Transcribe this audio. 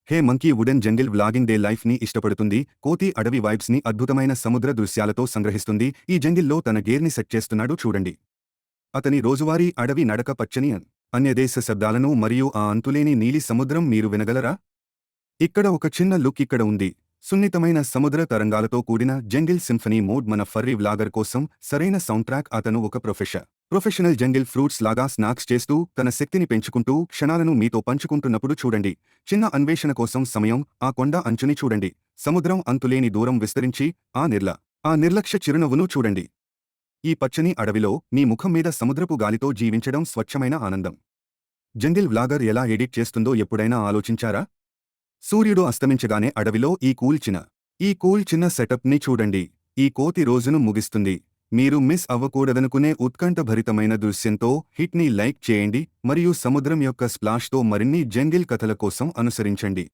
హే monkey wooden jungle vlogging day life ని ఇష్టపడుతుంది. కోతి అడవి వైబ్స్ ని అద్భుతమైన సముద్ర దృశ్యాలతో సంగ్రహిస్తుంది. ఈ జంగిల్లో తన గేర్ని సెట్ చేస్తున్నాడు చూడండి. అతని రోజువారీ అడవి నడక పచ్చని అన్యదేశ శబ్దాలను మరియు ఆ అంతులేని నీలి సముద్రం మీరు వినగలరా? ఇక్కడ ఒక చిన్న లుక్ ఇక్కడ ఉంది. సున్నితమైన సముద్ర తరంగాలతో కూడిన జంగిల్ సింఫనీ మోడ్ మన ఫర్రీ వ్లాగర్ కోసం సరైన సౌండ్ ట్రాక్. అతను ఒక ప్రొఫెషనల్ జంగిల్ ఫ్రూట్స్ లాగా స్నాక్స్ చేస్తూ తన శక్తిని పెంచుకుంటూ క్షణాలను మీతో పంచుకుంటున్నప్పుడు చూడండి. చిన్న అన్వేషణ కోసం సమయం. ఆ కొండ అంచుని చూడండి. సముద్రం అంతులేని దూరం విస్తరించి ఆ నిర్లక్ష్య చిరునవ్వును చూడండి. ఈ పచ్చని అడవిలో మీ ముఖం మీద సముద్రపు గాలితో జీవించడం స్వచ్ఛమైన ఆనందం. జంగిల్ వ్లాగర్ ఎలా ఎడిట్ చేస్తుందో ఎప్పుడైనా ఆలోచించారా? సూర్యుడు అస్తమించగానే అడవిలో ఈ కూల్ చిన్న సెటప్ని చూడండి. ఈ కోతి రోజును ముగిస్తుంది. మీరు మిస్ అవ్వకూడదనుకునే ఉత్కంఠభరితమైన దృశ్యంతో హిట్ని లైక్ చేయండి మరియు సముద్రం యొక్క స్ప్లాష్తో మరిన్ని జంగిల్ కథల కోసం అనుసరించండి.